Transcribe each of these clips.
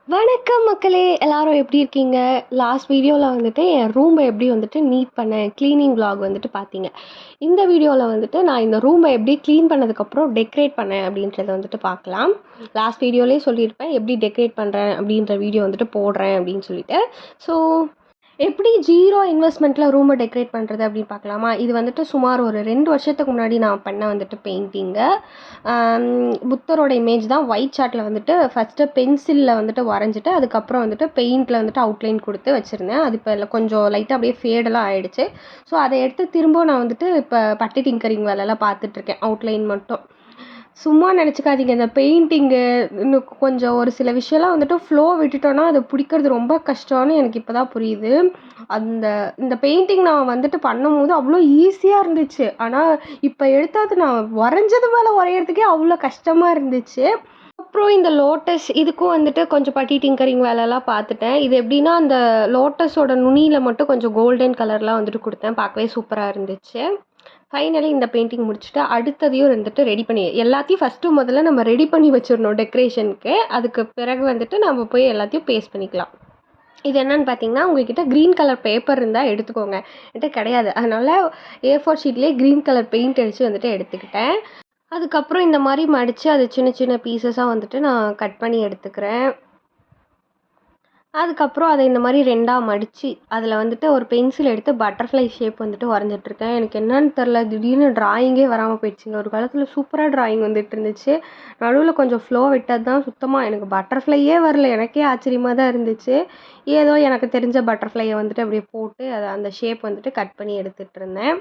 வணக்கம் மக்களே! எல்லாரும் எப்படி இருக்கீங்க? லாஸ்ட் வீடியோல வந்துட்டு என் ரூம எப்படி வந்துட்டு நீட் பண்ணேன், கிளீனிங் விளாக் வந்துட்டு பார்த்தீங்க. இந்த வீடியோல வந்துட்டு நான் இந்த ரூம எப்படி கிளீன் பண்ணதுக்கப்புறம் டெக்கரேட் பண்ணேன் அப்படின்றத வந்துட்டு பார்க்கலாம். லாஸ்ட் வீடியோலயே சொல்லியிருப்பேன், எப்படி டெக்கரேட் பண்ணுறேன் அப்படின்ற வீடியோ வந்துட்டு போடுறேன் அப்படின்னு சொல்லிட்டு. ஸோ எப்படி 0 இன்வெஸ்ட்மெண்ட்டில் ரூமை டெக்கரேட் பண்ணுறது அப்படின்னு பார்க்கலாமா? இது வந்துட்டு சுமார் ஒரு 2 வருஷத்துக்கு முன்னாடி நான் பண்ண வந்துட்டு பெயிண்டிங்கு. புத்தரோட இமேஜ் தான் ஒயிட் சார்ட்டில் வந்துட்டு ஃபஸ்ட்டு பென்சிலில் வந்துட்டு வரைஞ்சிட்டு அதுக்கப்புறம் வந்துட்டு பெயிண்டில் வந்துட்டு அவுட்லைன் கொடுத்து வச்சுருந்தேன். அது இப்போ கொஞ்சம் லைட்டாக அப்படியே ஃபேடெல்லாம் ஆகிடுச்சு. ஸோ அதை எடுத்து திரும்ப நான் வந்துட்டு இப்போ பட்டி டிங்கரிங் வேலைலாம் பார்த்துட்ருக்கேன், அவுட்லைன் மட்டும். சும்மா நினச்சிக்காதீங்க, இந்த பெயிண்டிங்கு இன்னும் கொஞ்சம் ஒரு சில விஷயம்லாம் வந்துட்டு ஃப்ளோ விட்டுட்டோன்னா அது பிடிக்கிறது ரொம்ப கஷ்டம்னு எனக்கு இப்போ தான் புரியுது. இந்த பெயிண்டிங் நான் வந்துட்டு பண்ணும்போது அவ்வளோ ஈஸியாக இருந்துச்சு. ஆனால் இப்போ எடுத்து அது நான் வரைஞ்சது மேலே வரைகிறதுக்கே அவ்வளோ கஷ்டமாக இருந்துச்சு. அப்புறம் இந்த லோட்டஸ் இதுக்கும் வந்துட்டு கொஞ்சம் பட்டி டிங்கரிங் வேலைலாம் பார்த்துட்டேன். இது எப்படின்னா அந்த லோட்டஸோட நுனியில் மட்டும் கொஞ்சம் கோல்டன் கலர்லாம் வந்துட்டு கொடுத்தேன், பார்க்கவே சூப்பராக இருந்துச்சு. ஃபைனலி இந்த பெயிண்டிங் முடிச்சுட்டு அடுத்ததையும் வந்துட்டு ரெடி பண்ணி எல்லாத்தையும் முதல்ல நம்ம ரெடி பண்ணி வச்சிடணும் டெக்கரேஷனுக்கு. அதுக்கு பிறகு வந்துட்டு நம்ம போய் எல்லாத்தையும் பேஸ்ட் பண்ணிக்கலாம். இது என்னென்னு பார்த்தீங்கன்னா, உங்கள்கிட்ட க்ரீன் கலர் பேப்பர் இருந்தால் எடுத்துக்கோங்க. என்கிட்ட கிடையாது, அதனால் A4 ஷீட்லேயே க்ரீன் கலர் பெயிண்ட் அடித்து வந்துட்டு எடுத்துக்கிட்டேன். அதுக்கப்புறம் இந்த மாதிரி மடித்து அது சின்ன சின்ன பீசஸாக வந்துட்டு நான் கட் பண்ணி எடுத்துக்கிறேன். அதுக்கப்புறம் அதை இந்த மாதிரி 2ஆக மடித்து அதில் வந்துட்டு ஒரு பென்சில் எடுத்து பட்டர்ஃப்ளை ஷேப் வந்துட்டு வரைஞ்சிட்ருக்கேன். எனக்கு என்னன்னு தெரில, திடீர்னு ட்ராயிங்கே வராமல் போயிடுச்சுங்க. ஒரு காலத்தில் சூப்பராக ட்ராயிங் வந்துட்டு இருந்துச்சு. நடுவில் கொஞ்சம் ஃப்ளோ விட்டது தான் சுத்தமாக எனக்கு பட்டர்ஃப்ளையே வரல. எனக்கே ஆச்சரியமாக தான் இருந்துச்சு. ஏதோ எனக்கு தெரிஞ்ச பட்டர்ஃப்ளையை வந்துட்டு அப்படியே போட்டு அதை அந்த ஷேப் வந்துட்டு கட் பண்ணி எடுத்துகிட்டு இருந்தேன்.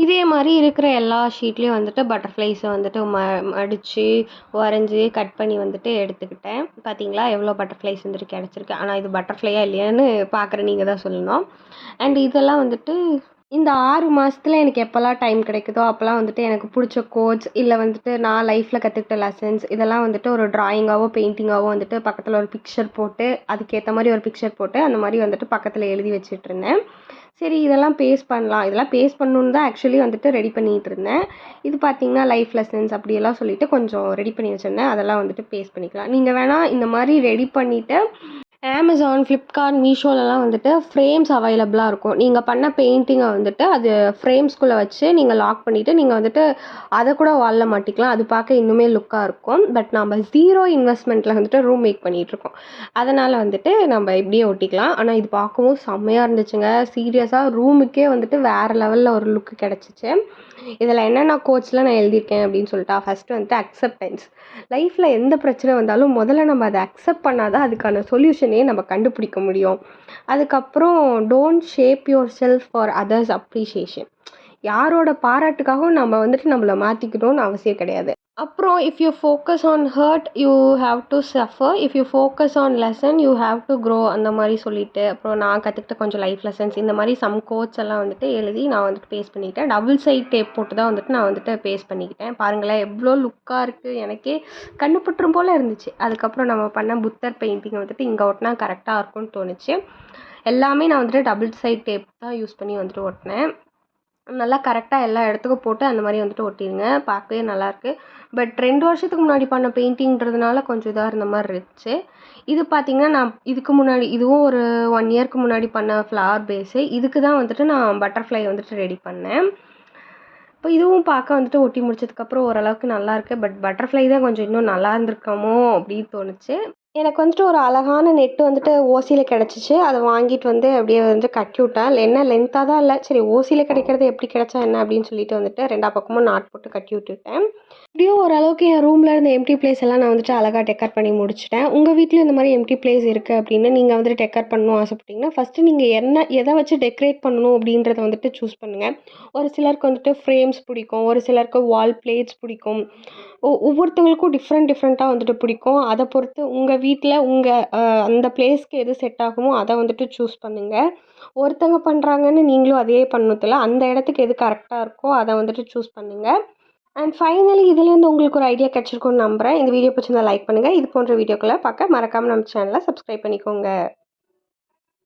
இதே மாதிரி இருக்கிற எல்லா ஷீட்லேயும் வந்துட்டு பட்டர்ஃப்ளைஸை வந்துட்டு மடித்து வரைஞ்சி கட் பண்ணி வந்துட்டு எடுத்துக்கிட்டேன். பார்த்தீங்களா எவ்வளோ பட்டர்ஃப்ளைஸ் வந்துட்டு கிடச்சிருக்கு. ஆனால் இது பட்டர்ஃப்ளையா இல்லையான்னு பார்க்குற நீங்கள் தான் சொல்லணும். அண்ட் இதெல்லாம் வந்துட்டு இந்த 6 மாதத்தில் எனக்கு எப்போல்லாம் டைம் கிடைக்குதோ அப்போல்லாம் வந்துட்டு எனக்கு பிடிச்ச கோட்ஸ் இல்லை வந்துட்டு நான் லைஃப்பில் கற்றுக்கிட்ட லெசன்ஸ் இதெல்லாம் வந்துட்டு ஒரு ட்ராயிங்காவோ பெயிண்டிங்காவோ வந்துட்டு பக்கத்தில் ஒரு பிக்சர் போட்டு அதுக்கேற்ற மாதிரி ஒரு பிக்சர் போட்டு அந்த மாதிரி வந்துட்டு பக்கத்தில் எழுதி வச்சிட்ருந்தேன். சரி இதெல்லாம் பேஸ்ட் பண்ணலாம், இதெல்லாம் பேஸ்ட் பண்ணணுன்னு தான் ஆக்சுவலி வந்துட்டு ரெடி பண்ணிகிட்டு இருந்தேன். இது பார்த்திங்கன்னா லைஃப் லெசன்ஸ் அப்படியெல்லாம் சொல்லிவிட்டு கொஞ்சம் ரெடி பண்ணி வச்சுருந்தேன். அதெல்லாம் வந்துட்டு பேஸ்ட் பண்ணிக்கலாம். நீங்கள் வேணால் இந்த மாதிரி ரெடி பண்ணிவிட்டு Amazon, Flipkart, மீஷோலலாம் வந்துட்டு ஃப்ரேம்ஸ் அவைலபிளாக இருக்கும். நீங்கள் பண்ண பெயிண்டிங்கை வந்துட்டு அது ஃப்ரேம்ஸ்குள்ளே வச்சு நீங்கள் லாக் பண்ணிவிட்டு நீங்கள் வந்துட்டு அதை கூட வாலில் மாட்டிக்கலாம். அது பார்க்க இன்னுமே லுக்காக இருக்கும். பட் நம்ம 0 இன்வெஸ்ட்மெண்ட்டில் வந்துட்டு ரூம் மேக் பண்ணிகிட்ருக்கோம். அதனால் வந்துட்டு நம்ம இப்படியே ஒட்டிக்கலாம். ஆனால் இது பார்க்கவும் செம்மையாக இருந்துச்சுங்க. சீரியஸாக ரூமுக்கே வந்துட்டு வேறு லெவலில் ஒரு லுக்கு கிடச்சிச்சு. இதில் என்னென்ன கோட்ஸ்லாம் நான் எழுதியிருக்கேன் அப்படின்னு சொல்லிட்டா, ஃபஸ்ட்டு வந்துட்டு அக்செப்டன்ஸ். லைஃப்பில் எந்த பிரச்சனை வந்தாலும் முதல்ல நம்ம அதை அக்செப்ட் பண்ணால் தான் அதுக்கான சொல்யூஷனே நம்ம கண்டுபிடிக்க முடியும். அதுக்கப்புறம் don't shape yourself for others appreciation. யாரோட பாராட்டுக்காகவும் நம்ம வந்துட்டு நம்மளை மாற்றிக்கணும்னு அவசியம் கிடையாது. அப்புறம் if you focus on hurt you have to suffer, if you focus on lesson you have to grow அந்த மாதிரி சொல்லிட்டு அப்புறம் நான் கற்றுக்கிட்ட கொஞ்சம் லைஃப் லெசன்ஸ் இந்த மாதிரி சம் கோட்ஸ் எல்லாம் வந்துட்டு எழுதி நான் வந்துட்டு பேஸ்ட் பண்ணிக்கிட்டேன். டபுள் சைட் டேப் போட்டு தான் வந்துட்டு நான் வந்துட்டு பேஸ்ட் பண்ணிக்கிட்டேன். பாருங்களேன் எவ்வளோ லுக்காக இருக்குது, எனக்கே கண்ணு பற்றும் போல் இருந்துச்சு. அதுக்கப்புறம் நம்ம பண்ண புத்தர் பெயிண்டிங் வந்துட்டு இங்கே ஒட்டினா கரெக்டாக இருக்கும்னு தோணுச்சு. எல்லாமே நான் வந்துட்டு டபுள் சைட் டேப் தான் யூஸ் பண்ணி வந்துட்டு ஒட்டினேன். நல்லா கரெக்டாக எல்லா இடத்துக்கும் போட்டு அந்த மாதிரி வந்துட்டு ஒட்டிடுங்க, பார்க்கவே நல்லாயிருக்கு. பட் 2 வருஷத்துக்கு முன்னாடி பண்ண பெயிண்டிங்கிறதுனால கொஞ்சம் இதாக இருந்த மாதிரி இருந்துச்சு. இது பார்த்திங்கன்னா நான் இதுக்கு முன்னாடி இதுவும் ஒரு 1 இயர்க்கு முன்னாடி பண்ண ஃப்ளவர் பேஸு. இதுக்கு தான் வந்துட்டு நான் பட்டர்ஃப்ளை வந்துட்டு ரெடி பண்ணேன். இப்போ இதுவும் பார்க்க வந்துட்டு ஒட்டி முடிச்சதுக்கப்புறம் ஓரளவுக்கு நல்லாயிருக்கு. பட் பட்டர்ஃப்ளை தான் கொஞ்சம் இன்னும் நல்லா இருந்திருக்காமோ அப்படின்னு தோணுச்சு. எனக்கு வந்துட்டு ஒரு அழகான நெட்டு வந்துட்டு ஓசியில் கிடச்சிச்சு. அதை வாங்கிட்டு வந்து அப்படியே வந்து கட்டி விட்டேன். என்ன லென்த்தாக தான் இல்லை, சரி ஓசியில் கிடைக்கிறது எப்படி கிடைச்சா என்ன அப்படின்னு சொல்லிட்டு வந்துட்டு 2 பக்கமும் நாட் போட்டு கட்டி விட்டுட்டேன். இப்படியும் ஓரளவுக்கு என் ரூமில் இருந்த எம்டி பிளேஸ் எல்லாம் நான் வந்துட்டு அழகாக டெக்கர் பண்ணி முடிச்சிட்டேன். உங்கள் வீட்லேயும் இந்த மாதிரி எம்டி பிளேஸ் இருக்குது அப்படின்னு நீங்கள் வந்துட்டு டெக்கர் பண்ணணும் ஆசைப்பட்டீங்கன்னா ஃபஸ்ட்டு நீங்கள் எதை வச்சு டெக்கரேட் பண்ணணும் அப்படின்றத வந்துட்டு சூஸ் பண்ணுங்கள். ஒரு சிலருக்கு வந்துட்டு ஃப்ரேம்ஸ் பிடிக்கும், ஒரு சிலருக்கு வால் பிளேட்ஸ் பிடிக்கும். ஒவ்வொருத்தவங்களுக்கும் டிஃப்ரெண்ட்டாக வந்துட்டு பிடிக்கும். அதை பொறுத்து உங்கள் வீட்டில் அந்த பிளேஸ்க்கு எது செட் ஆகுமோ அதை வந்துட்டு சூஸ் பண்ணுங்கள். ஒருத்தங்க பண்ணுறாங்கன்னு நீங்களும் அதே பண்ணதில்ல, அந்த இடத்துக்கு எது கரெக்டாக இருக்கோ அதை வந்துட்டு சூஸ் பண்ணுங்கள். அண்ட் ஃபைனலி இதுலேருந்து உங்களுக்கு ஒரு ஐடியா கிடச்சிருக்கும்னு நம்புகிறேன். இந்த வீடியோ பிடிச்சிருந்தா லைக் பண்ணுங்கள். இது போன்ற வீடியோக்களை பார்க்க மறக்காமல் நம்ம சேனலை சப்ஸ்கிரைப் பண்ணிக்கோங்க.